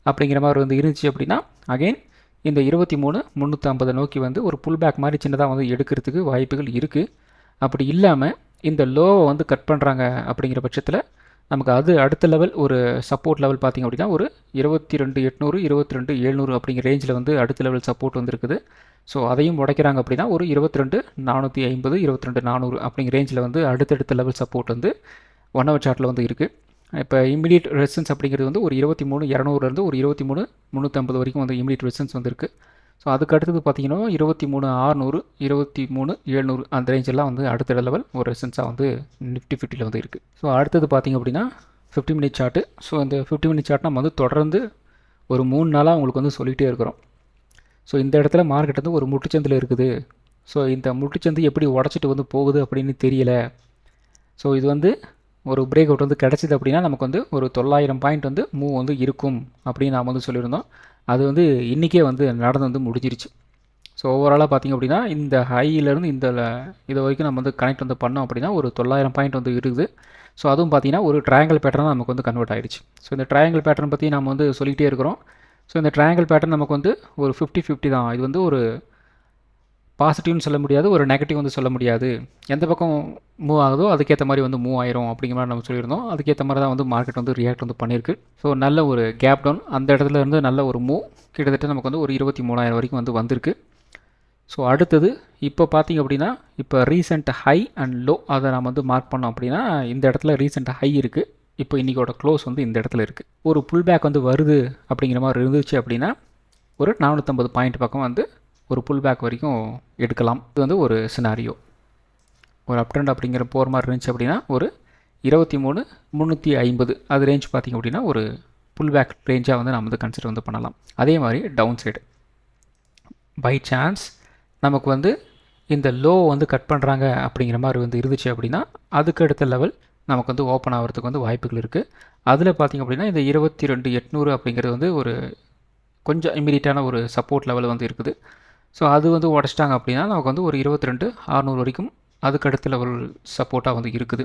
A: அப்படிங்கிற மாதிரி வந்து இருந்துச்சு அப்படின்னா அகெயின் இந்த 23,350 நோக்கி வந்து ஒரு புல் பேக் மாதிரி சின்னதாக வந்து எடுக்கிறதுக்கு வாய்ப்புகள் இருக்குது. அப்படி இல்லாமல் இந்த லோவை வந்து கட் பண்ணுறாங்க அப்படிங்கிற பட்சத்தில் நமக்கு அது அடுத்த லெவல் ஒரு சப்போர்ட் லெவல் பார்த்திங்க அப்படின்னா ஒரு 22,800 22,700 அப்படிங்கிற ரேஞ்சில் வந்து அடுத்த லெவல் சப்போர்ட் வந்துருக்குது. ஸோ அதையும் உடைக்கிறாங்க அப்படின்னா ஒரு 22,450 22,400 அப்படிங்கிற ரேஞ்சில் வந்து அடுத்தடுத்த லெவல் சப்போர்ட் வந்து 1 ஹவர் சார்ட்டில் வந்து இருக்குது. இப்போ இமீடியட் ரெசிஸ்டன்ஸ் அப்படிங்கிறது வந்து ஒரு 23,200 ஒரு 23,350 வரைக்கும் வந்து இமீடியட் ரெசிஸ்டன்ஸ் வந்துருக்கு. ஸோ அதுக்கு அடுத்தது பார்த்தீங்கன்னா 23,600 23,700 அந்த ரேஞ்செல்லாம் வந்து அடுத்த லெவல் ஒரு ரெசிஸ்டன்ஸாக வந்து நிஃப்டி 50 வந்து இருக்குது. ஸோ அடுத்தது பார்த்திங்க அப்படின்னா 50 மினிட் சார்ட்டு. ஸோ இந்த 50 மினிட் சார்ட் நம்ம வந்து தொடர்ந்து ஒரு 3 நாளாக உங்களுக்கு வந்து சொல்லிகிட்டே இருக்கிறோம். ஸோ இந்த இடத்துல மார்க்கெட் வந்து ஒரு முட்டுச்சந்தில் இருக்குது. ஸோ இந்த முட்டுச்சந்து எப்படி உடச்சிட்டு வந்து போகுது அப்படின்னு தெரியல. ஸோ இது வந்து ஒரு பிரேக் அவுட் வந்து கிடச்சிது அப்படின்னா நமக்கு வந்து ஒரு 900 பாயிண்ட் வந்து மூவ் வந்து இருக்கும் அப்படின்னு நாம் வந்து சொல்லியிருந்தோம். அது வந்து இன்றைக்கே வந்து நடந்து வந்து முடிஞ்சிருச்சு. ஸோ ஓவராலாக பார்த்திங்க அப்படின்னா இந்த ஹையிலேருந்து இந்த இது வரைக்கும் நம்ம வந்து கனெக்ட் வந்து பண்ணோம் அப்படின்னா ஒரு 900 பாயிண்ட் வந்து இருக்குது. ஸோ அதுவும் பார்த்திங்கன்னா ஒரு ட்ரையாங்கிள் பேட்டர்னாக நமக்கு வந்து கன்வெர்ட் ஆகிடுச்சு. ஸோ இந்த ட்ரையாங்கிள் பேட்டர்ன் பற்றி நம்ம வந்து சொல்லிகிட்டே இருக்கிறோம். ஸோ இந்த ட்ரையாங்கிள் பேட்டர்ன் நமக்கு வந்து ஒரு 50-50 தான். இது வந்து ஒரு பாசிட்டிவ்னு சொல்ல முடியாது, ஒரு நெகட்டிவ் வந்து சொல்ல முடியாது. எந்த பக்கம் மூவ் ஆகுதோ அதுக்கேற்ற மாதிரி வந்து மூவ் ஆயிரும் அப்படிங்கிற மாதிரி நம்ம சொல்லியிருந்தோம். அதுக்கேற்ற மாதிரி தான் வந்து மார்க்கெட் வந்து ரியாக்ட் வந்து பண்ணியிருக்கு. ஸோ நல்ல ஒரு கேப் டவுன், அந்த இடத்துல இருந்து நல்ல ஒரு மூவ் கிட்டத்தட்ட நமக்கு வந்து ஒரு 23,000 வரைக்கும் வந்து வந்திருக்கு. ஸோ அடுத்தது இப்போ பார்த்திங்க அப்படின்னா இப்போ ரீசெண்ட் ஹை அண்ட் லோ அதை நம்ம வந்து மார்க் பண்ணோம் அப்படின்னா இந்த இடத்துல ரீசெண்ட் ஹை இருக்குது. இப்போ இன்றைக்கோட க்ளோஸ் வந்து இந்த இடத்துல இருக்குது. ஒரு புல் பேக் வந்து வருது அப்படிங்கிற மாதிரி இருந்துச்சு அப்படின்னா ஒரு 450 பாயிண்ட் பக்கம் வந்து ஒரு புல் பேக் வரைக்கும் எடுக்கலாம். இது வந்து ஒரு சினாரியோ. ஒரு அப் ட்ரெண்ட் அப்படிங்கிற போகிற மாதிரி இருந்துச்சு அப்படின்னா ஒரு 23,350 அது ரேஞ்ச் பார்த்திங்க அப்படின்னா ஒரு புல் பேக் ரேஞ்சாக வந்து நம்ம வந்து கன்சிடர் வந்து பண்ணலாம். அதே மாதிரி டவுன் சைடு பை சான்ஸ் நமக்கு வந்து இந்த லோ வந்து கட் பண்ணுறாங்க அப்படிங்கிற மாதிரி வந்து இருந்துச்சு அப்படின்னா அதுக்கு அடுத்த லெவல் நமக்கு வந்து ஓப்பன் ஆகிறதுக்கு வந்து வாய்ப்புகள் இருக்குது. அதில் பார்த்திங்க அப்படின்னா இந்த 22,800 அப்படிங்கிறது வந்து ஒரு கொஞ்சம் இமீடியட்டான ஒரு சப்போர்ட் லெவல் வந்து இருக்குது. ஸோ அது வந்து உடச்சிட்டாங்க அப்படின்னா நமக்கு வந்து ஒரு 22,600 வரைக்கும் அதுக்கு அடுத்த லெவல் சப்போர்ட்டாக வந்து இருக்குது.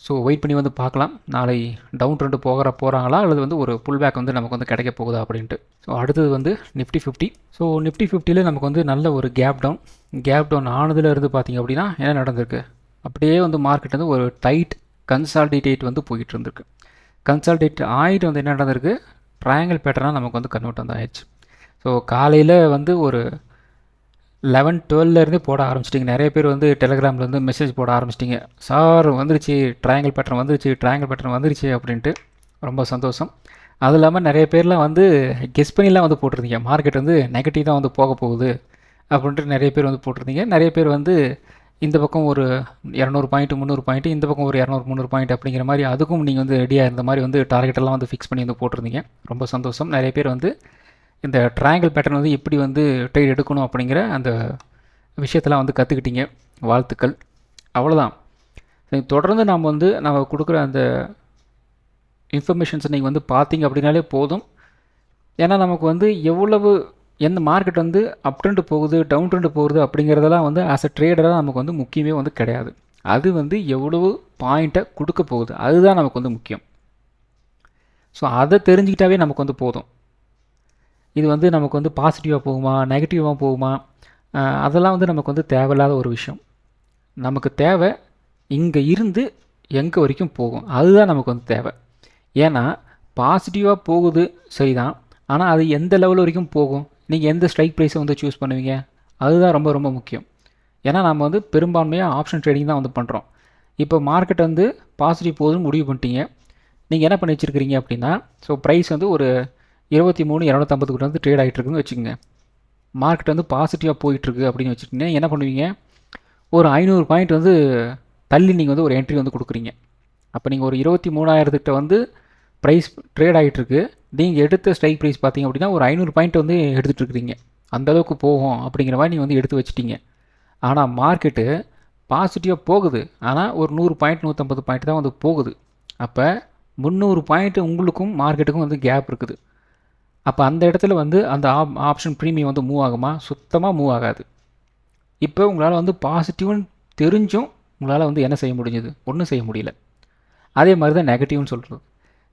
A: ஸோ வெயிட் பண்ணி வந்து பார்க்கலாம் நாளை டவுன் ட்ரெண்டு போகிறாங்களா அல்லது வந்து ஒரு புல் பேக் வந்து நமக்கு வந்து கிடைக்க போகுதா அப்படின்ட்டு. ஸோ அடுத்தது வந்து நிஃப்டி 50. ஸோ நிஃப்டி 50ல் நமக்கு வந்து நல்ல ஒரு கேப் டவுன் ஆனதில் இருந்து பார்த்திங்க அப்படின்னா என்ன நடந்திருக்கு, அப்படியே வந்து மார்க்கெட் வந்து ஒரு டைட் கன்சால்டேட் வந்து போயிட்டு இருந்திருக்கு. கன்சால்டேட் ஆகிட்டு வந்து என்ன நடந்திருக்கு, ட்ரையாங்கிள் பேட்டர்னாக நமக்கு வந்து கன்வெர்ட் வந்து ஆயிடுச்சு. ஸோ காலையில் வந்து ஒரு 11-12 போட ஆரம்பிச்சிட்டிங்க. நிறைய பேர் வந்து டெலிகிராமில் வந்து மெசேஜ் போட ஆரம்பிச்சிட்டிங்க, சார் வந்துருச்சு ட்ரையாங்கிள் பேட்டர்ன் வந்துருச்சு அப்படின்ட்டு. ரொம்ப சந்தோஷம். அது இல்லாமல் நிறைய பேர்லாம் வந்து கெஸ் பண்ணிலாம் வந்து போட்டிருந்தீங்க மார்க்கெட் வந்து நெகட்டிவ் தான் வந்து போக போகுது அப்படின்ட்டு நிறைய பேர் வந்து போட்டிருந்தீங்க. நிறைய பேர் வந்து இந்த பக்கம் ஒரு 200 பாயிண்ட் 300 பாயிண்ட், இந்த பக்கம் ஒரு 200-300 பாயிண்ட் அப்படிங்கிற மாதிரி அதுக்கும் நீங்கள் வந்து ரெடியாக இருந்த மாதிரி வந்து டார்கெட்டெல்லாம் வந்து ஃபிக்ஸ் பண்ணி வந்து போட்டிருந்தீங்க. ரொம்ப சந்தோஷம். நிறைய பேர் வந்து இந்த ட்ரையாங்கிள் பேட்டர்ன் வந்து எப்படி வந்து ட்ரேட் எடுக்கணும் அப்படிங்கிற அந்த விஷயத்தெல்லாம் வந்து கற்றுக்கிட்டீங்க. வாழ்த்துக்கள். அவ்வளோதான். தொடர்ந்து நம்ம கொடுக்குற அந்த இன்ஃபர்மேஷன்ஸை நீங்கள் வந்து பார்த்தீங்க அப்படின்னாலே போதும். ஏன்னா நமக்கு வந்து எவ்வளவு எந்த மார்க்கெட் வந்து அப் ட்ரெண்டு போகுது டவுன் ட்ரெண்டு போகுது அப்படிங்கிறதெல்லாம் வந்து ஆஸ் அ ட்ரேடராக நமக்கு வந்து முக்கியமே வந்து கிடையாது. அது வந்து எவ்வளவு பாயிண்ட்டை கொடுக்க போகுது அதுதான் நமக்கு வந்து முக்கியம். ஸோ அதை தெரிஞ்சுக்கிட்டாவே நமக்கு வந்து போதும். இது வந்து நமக்கு வந்து பாசிட்டிவாக போகுமா நெகட்டிவாக போகுமா அதெல்லாம் வந்து நமக்கு வந்து தேவையில்லாத ஒரு விஷயம். நமக்கு தேவை இங்கே இருந்து எங்கே வரைக்கும் போகும் அதுதான் நமக்கு வந்து தேவை. ஏன்னா பாசிட்டிவாக போகுது சரிதான், ஆனால் அது எந்த லெவல் வரைக்கும் போகும், நீங்கள் எந்த ஸ்ட்ரைக் ப்ரைஸை வந்து சூஸ் பண்ணுவீங்க அதுதான் ரொம்ப ரொம்ப முக்கியம். ஏன்னா நம்ம வந்து பெரும்பான்மையாக ஆப்ஷன் ட்ரேடிங் தான் வந்து பண்ணுறோம். இப்போ மார்க்கெட் வந்து பாசிட்டிவ் போகுதுன்னு முடிவு பண்ணிட்டீங்க, நீங்கள் என்ன பண்ணி வச்சுருக்கிறீங்க அப்படின்னா, ஸோ ப்ரைஸ் வந்து ஒரு 23,250 வந்து ட்ரேட் ஆகிட்டு இருக்குன்னு வச்சுக்கோங்க. மார்க்கெட் வந்து பாசிட்டிவாக போயிட்டுருக்கு அப்படின்னு வச்சுக்கிட்டீங்கன்னா என்ன பண்ணுவீங்க, ஒரு 500 பாயிண்ட் வந்து தள்ளி நீங்கள் வந்து ஒரு என்ட்ரி வந்து கொடுக்குறீங்க. அப்போ நீங்கள் ஒரு 23,000 வந்து ப்ரைஸ் ட்ரேட் ஆகிட்டுருக்கு, நீங்கள் எடுத்த ஸ்ட்ரைக் ப்ரைஸ் பார்த்திங்க அப்படின்னா ஒரு 500 பாயிண்ட் வந்து எடுத்துகிட்டு இருக்கிறீங்க. அந்தளவுக்கு போகும் அப்படிங்கிற மாதிரி நீங்கள் வந்து எடுத்து வச்சிட்டிங்க. ஆனால் மார்க்கெட்டு பாசிட்டிவாக போகுது, ஆனால் ஒரு 100 பாயிண்ட் 150 பாயிண்ட் தான் வந்து போகுது. அப்போ 300 பாயிண்ட் உங்களுக்கும் மார்க்கெட்டுக்கும் வந்து கேப் இருக்குது. அப்போ அந்த இடத்துல வந்து அந்த ஆப்ஷன் ப்ரீமியம் வந்து மூவ் ஆகுமா, சுத்தமாக மூவ் ஆகாது. இப்போ உங்களால் வந்து பாசிட்டிவ்னு தெரிஞ்சும் உங்களால் வந்து என்ன செய்ய முடிஞ்சது, ஒன்றும் செய்ய முடியல. அதே மாதிரி தான் நெகட்டிவ்னு சொல்கிறது.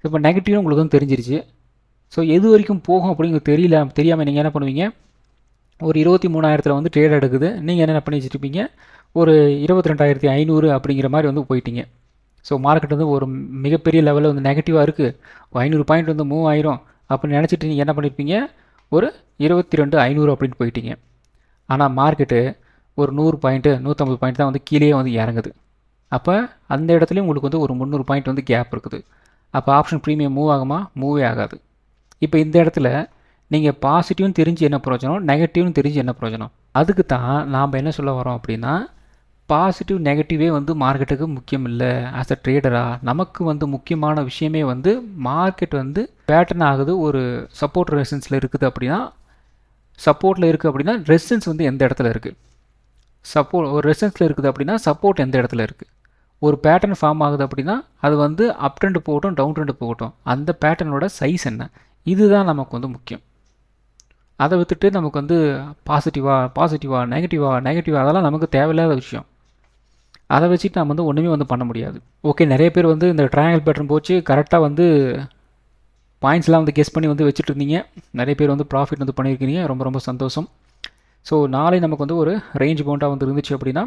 A: இப்போ நெகட்டிவ்னு உங்களுக்கு வந்து தெரிஞ்சிருச்சு. ஸோ எது வரைக்கும் போகும் அப்படிங்கிறது தெரியாமல் நீங்கள் என்ன பண்ணுவீங்க, ஒரு 23,000 வந்து ட்ரேட் எடுக்குது, நீங்கள் என்ன பண்ணி வச்சுருப்பீங்க, ஒரு 22,500 அப்படிங்கிற மாதிரி வந்து போயிட்டீங்க. ஸோ மார்க்கெட் வந்து ஒரு மிகப்பெரிய லெவலில் வந்து நெகட்டிவாக இருக்குது, 500 பாயிண்ட் வந்து மூவ் ஆயிரும் அப்படின்னு நினச்சிட்டு நீங்கள் என்ன பண்ணியிருப்பீங்க, ஒரு 22,500 அப்படின்னு போயிட்டீங்க. ஆனால் மார்க்கெட்டு ஒரு 100 பாயிண்ட்டு 150 பாயிண்ட் தான் வந்து கீழே வந்து இறங்குது. அப்போ அந்த இடத்துலையும் உங்களுக்கு வந்து ஒரு 300 பாயிண்ட் வந்து கேப் இருக்குது. அப்போ ஆப்ஷன் ப்ரீமியம் மூவ் ஆகுமா? மூவே ஆகாது. இப்போ இந்த இடத்துல நீங்கள் பாசிட்டிவ்னு தெரிஞ்சு என்ன பிரயோஜனம், நெகட்டிவ்னு தெரிஞ்சு என்ன பிரயோஜனம்? அதுக்கு தான் நாம் என்ன சொல்ல வரோம் அப்படின்னா, பாசிட்டிவ் நெகட்டிவே வந்து மார்க்கெட்டுக்கு முக்கியம் இல்லை. ஆஸ் அ ட்ரேடராக நமக்கு வந்து முக்கியமான விஷயமே வந்து மார்க்கெட் வந்து பேட்டர்ன் ஆகுது, ஒரு சப்போர்ட் ரெசிஸ்டன்ஸில் இருக்குது அப்படின்னா, சப்போர்ட்டில் இருக்குது அப்படின்னா ரெசிஸ்டன்ஸ் வந்து எந்த இடத்துல இருக்குது, ஒரு ரெசிஸ்டன்ஸில் இருக்குது அப்படின்னா சப்போர்ட் எந்த இடத்துல இருக்குது, ஒரு பேட்டர்ன் ஃபார்ம் ஆகுது அப்படின்னா அது வந்து அப் ட்ரெண்ட் போகட்டும் டவுன் ட்ரெண்ட் போகட்டும், அந்த பேட்டர்னோட சைஸ் என்ன, இதுதான் நமக்கு வந்து முக்கியம். அதை விட்டுட்டு நமக்கு வந்து பாசிட்டிவாக நெகட்டிவாக அதெல்லாம் நமக்கு தேவையில்லாத விஷயம். அதை வச்சுட்டு நம்ம வந்து ஒன்றுமே வந்து பண்ண முடியாது. ஓகே, நிறைய பேர் வந்து இந்த ட்ரையாங்கிள் பேட்டர்ன் போச்சு கரெக்டாக வந்து பாயிண்ட்ஸ்லாம் வந்து கெஸ் பண்ணி வந்து வச்சுட்டு இருந்தீங்க. நிறைய பேர் வந்து ப்ராஃபிட் வந்து பண்ணியிருக்கீங்க, ரொம்ப ரொம்ப சந்தோஷம். ஸோ நாளை நமக்கு வந்து ஒரு ரேஞ்ச் பவுண்டாக வந்து இருந்துச்சு அப்படின்னா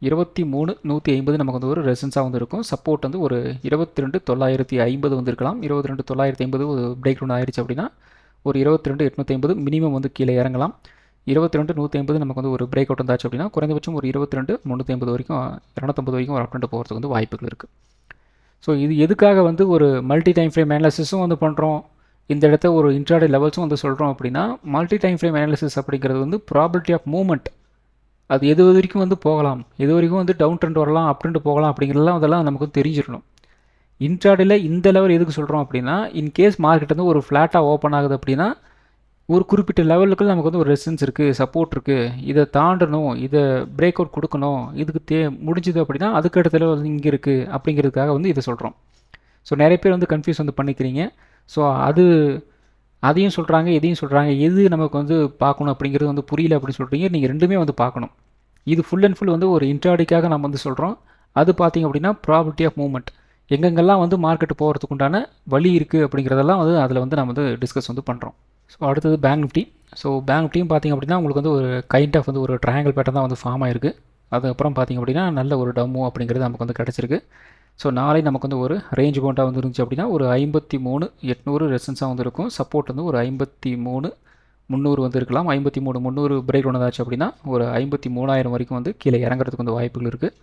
A: 23,150 நமக்கு வந்து ஒரு ரெசன்ஸாக வந்து இருக்கும். சப்போர்ட் வந்து ஒரு 22,950 வந்து இருக்கலாம். 22,950 ஒரு பிரேக் டவுன் ஆயிடுச்சு அப்படின்னா ஒரு 22,850 மினிமம் வந்து கீழே இறங்கலாம். 22,150 நமக்கு வந்து ஒரு பிரேக் அவுட் வந்தாச்சு அப்படின்னா குறைந்தபட்சம் ஒரு 22,350 வரைக்கும் 250 வரைக்கும் ஒரு அப்டெண்ட் போகிறதுக்கு வந்து வாய்ப்புகள் இருக்குது. ஸோ இது எதுக்காக வந்து ஒரு மல்டி டைம் ஃப்ரேம் அனாலிசிஸும் வந்து பண்ணுறோம், இந்த இடத்த ஒரு இன்ட்ராடே லெவல்ஸும் வந்து சொல்கிறோம் அப்படின்னா, மல்டி டைம் ஃப்ரேம் அனாலிசிஸ் அப்படிங்கிறது வந்து ப்ராபபிலிட்டி ஆஃப் மூவ்மெண்ட், அது எது வரைக்கும் வந்து போகலாம், எது வரைக்கும் வந்து டவுன் ட்ரெண்ட் வரலாம் அப் ட்ரெண்ட் போகலாம் அப்படிங்கிறதெல்லாம் அதெல்லாம் நமக்கு தெரிஞ்சிடணும். இன்ட்ராடேல இந்த லெவல் எதுக்கு சொல்கிறோம் அப்படின்னா, இன்கேஸ் மார்க்கெட் வந்து ஒரு ஃப்ளாட்டாக ஓப்பன் ஆகுது அப்படின்னா ஒரு குறிப்பிட்ட லெவலுக்கு நமக்கு வந்து ஒரு ரெசிஸ்டன்ஸ் இருக்குது, சப்போர்ட் இருக்குது, இதை தாண்டணும், இதை பிரேக் அவுட் கொடுக்கணும், இதுக்கு முடிஞ்சுது அப்படின்னா அதுக்கு அடுத்த லெவல் வந்து இங்கே இருக்குது அப்படிங்கிறதுக்காக வந்து இதை சொல்கிறோம். ஸோ நிறைய பேர் வந்து கன்ஃபியூஸ் வந்து பண்ணிக்கிறீங்க. ஸோ அதையும் சொல்கிறாங்க இதையும் சொல்கிறாங்க, எது நமக்கு வந்து பார்க்கணும் அப்படிங்கிறது வந்து புரியல அப்படின்னு சொல்கிறீங்க. நீங்கள் ரெண்டுமே வந்து பார்க்கணும். இது ஃபுல் அண்ட் ஃபுல் வந்து ஒரு இன்ட்ராடிக்காக நம்ம வந்து சொல்கிறோம். அது பார்த்திங்க அப்படின்னா ப்ராபபிலிட்டி ஆஃப் மூவ்மெண்ட், எங்கெங்கெல்லாம் வந்து மார்க்கெட்டு போகிறதுக்கு உண்டான வழி இருக்குது அப்படிங்கிறதெல்லாம் வந்து அதில் வந்து நம்ம வந்து டிஸ்கஸ் வந்து பண்ணுறோம். ஸோ அடுத்தது பேங்க் நிஃப்டி. ஸோ பேங்க் நிஃப்டியும் பார்த்திங்க அப்படின்னா உங்களுக்கு வந்து ஒரு கைண்ட் ஆஃப் வந்து ஒரு ட்ரையாங்கிள் பேட்டர்ன் தான் வந்து ஃபார்ம் ஆயிருக்கு. அதுக்கப்புறம் பார்த்திங்க அப்படின்னா நல்ல ஒரு டம்மு அப்படிங்கிறது நமக்கு வந்து கிடச்சிருக்கு. ஸோ நாளை நமக்கு வந்து ஒரு ரேஞ்ச் பவுண்டாக வந்து இருந்துச்சு அப்படின்னா ஒரு 53,800 ரெசன்ஸாக வந்து இருக்கும். சப்போர்ட் வந்து ஒரு 53,300 வந்து இருக்கலாம். 53,300 பிரேக் ஒன்று அப்படின்னா ஒரு 53,000 வரைக்கும் வந்து கீழே இறங்குறதுக்கு வந்து வாய்ப்புகள் இருக்குது.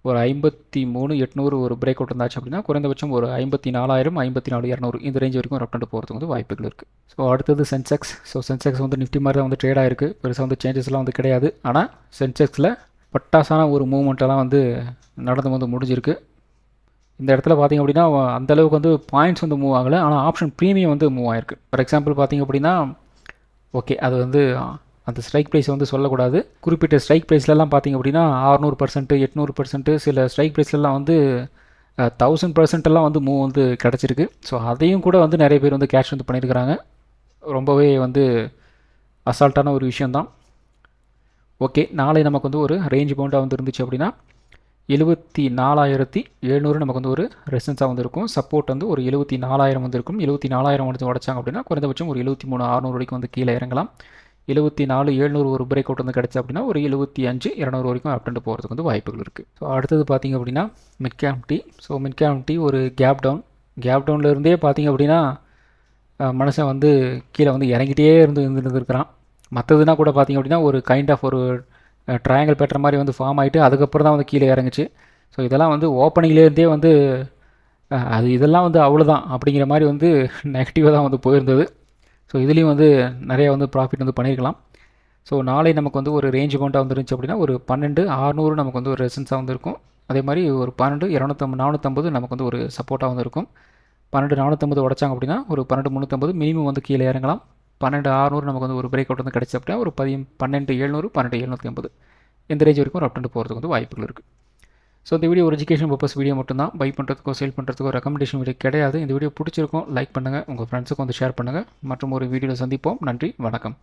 A: ஒரு 53,800 ஒரு பிரேக் அவுட் இருந்தாச்சு அப்படின்னா குறைந்தபட்சம் ஒரு 54,000 54,200 இந்த ரேஞ்ச் வரைக்கும் ஒரு அப்டெண்ட் போகிறதுக்கு வந்து வாய்ப்புகள் இருக்குது. ஸோ அடுத்தது சென்செக்ஸ். ஸோ சென்செக்ஸ் வந்து நிஃப்டி மாதிரி தான் வந்து ட்ரேட் ஆகிருக்கு, பெருசாக வந்து சேஞ்சஸ்லாம் வந்து கிடையாது. ஆனால் சென்செக்ஸில் பட்டாசான ஒரு மூவ்மெண்ட்டெல்லாம் வந்து நடந்து வந்து முடிஞ்சிருக்கு. இந்த இடத்துல பார்த்திங்க அப்படின்னா அந்தளவுக்கு வந்து பாயிண்ட்ஸ் வந்து மூவ் ஆகலை, ஆனால் ஆப்ஷன் ப்ரீமியம் வந்து மூவ் ஆகிருக்கு. ஃபார் எக்ஸாம்பிள் பார்த்திங்க அப்படின்னா ஓகே, அது வந்து அந்த ஸ்ட்ரைக் ப்ரைஸை வந்து சொல்லக்கூடாது. குறிப்பிட்ட ஸ்ட்ரைக் ப்ரைஸ்லலாம் பார்த்திங்க அப்படின்னா 600%, 800%, சில ஸ்ட்ரைக் ப்ரைஸ்லாம் வந்து 1000% எல்லாம் வந்து மூவ் வந்து கிடச்சிருக்கு. ஸோ அதையும் கூட வந்து நிறைய பேர் வந்து கேஷ் வந்து பண்ணியிருக்கிறாங்க. ரொம்பவே வந்து அசால்ட்டான ஒரு விஷயந்தான். ஓகே, நாளை நமக்கு வந்து ஒரு ரேஞ்ச் பவுண்டாக வந்து இருந்துச்சு அப்படின்னா 74,700 நமக்கு வந்து ஒரு ரெசிஸ்டன்ஸாக வந்து இருக்கும். சப்போர்ட் வந்து ஒரு 74,000 வந்து இருக்கும். 74,000 வந்து உடைச்சாங்க அப்படின்னா குறைந்தபட்சம் ஒரு 73,600 வரைக்கும் வந்து கீழே இறங்கலாம். 74,700 ஒரு பிரேக் அவுட் வந்து கிடச்சி அப்படின்னா ஒரு 75,200 வரைக்கும் அப்டெண்ட் போகிறதுக்கு வந்து வாய்ப்புகள் இருக்குது. ஸோ அடுத்தது பார்த்திங்க அப்படின்னா mid cap Nifty. So mid cap Nifty ஒரு கேப் டவுன்லேருந்தே பார்த்திங்க அப்படின்னா மனுஷன் வந்து கீழே வந்து இறங்கிட்டே இருந்துருக்கிறான். மற்றதுனா கூட பார்த்திங்க அப்படின்னா ஒரு கைண்ட் ஆஃப் ஒரு ட்ரையாங்கிள் பேட்டர் மாதிரி வந்து ஃபார்ம் ஆகிட்டு அதுக்கப்புறம் தான் வந்து கீழே இறங்குச்சு. ஸோ இதெல்லாம் வந்து ஓப்பனிங்லேருந்தே வந்து இதெல்லாம் வந்து அவ்வளோதான் அப்படிங்கிற மாதிரி வந்து நெகட்டிவாக தான் வந்து போயிருந்தது. ஸோ இதுலேயும் வந்து நிறையா வந்து ப்ராஃபிட் வந்து பண்ணியிருக்கலாம். ஸோ நாளை நமக்கு வந்து ஒரு ரேஞ்ச் பவுண்டாக வந்துருந்துச்சு அப்படின்னா ஒரு 12,600 நமக்கு வந்து ஒரு ரெசன்ஸாக வந்து இருக்கும். அதே மாதிரி ஒரு 12,450 நமக்கு வந்து ஒரு சப்போர்ட்டாக வந்து இருக்கும். 12,450 உடைச்சாங்க அப்படின்னா ஒரு 12,350 மினிமம் வந்து கீழே இறங்கலாம். 12,600 நமக்கு வந்து ஒரு பிரேக் அவுட் வந்து கிடச்சி அப்படின்னா ஒரு 12,700, 12,750 இந்த ரேஞ்ச் வரைக்கும் ஒரு அப்டெண்ட் போகிறதுக்கு வந்து வாய்ப்புகள் இருக்குது. ஸோ இந்த வீடியோ ஒரு எஜுகேஷன் பர்பஸ் வீடியோ மட்டும்தான், பை பண்ணுறதுக்கோ சேல் பண்ணுறதுக்கோ ரெக்கமெண்டேஷன் வீடியோ கிடையாது. இந்த வீடியோ பிடிச்சிருக்கும் லைக் பண்ணுங்கள், உங்கள் ஃப்ரெண்ட்ஸுக்கு வந்து ஷேர் பண்ணுங்கள். மற்றும் ஒரு வீடியோவில் சந்திப்போம். நன்றி, வணக்கம்.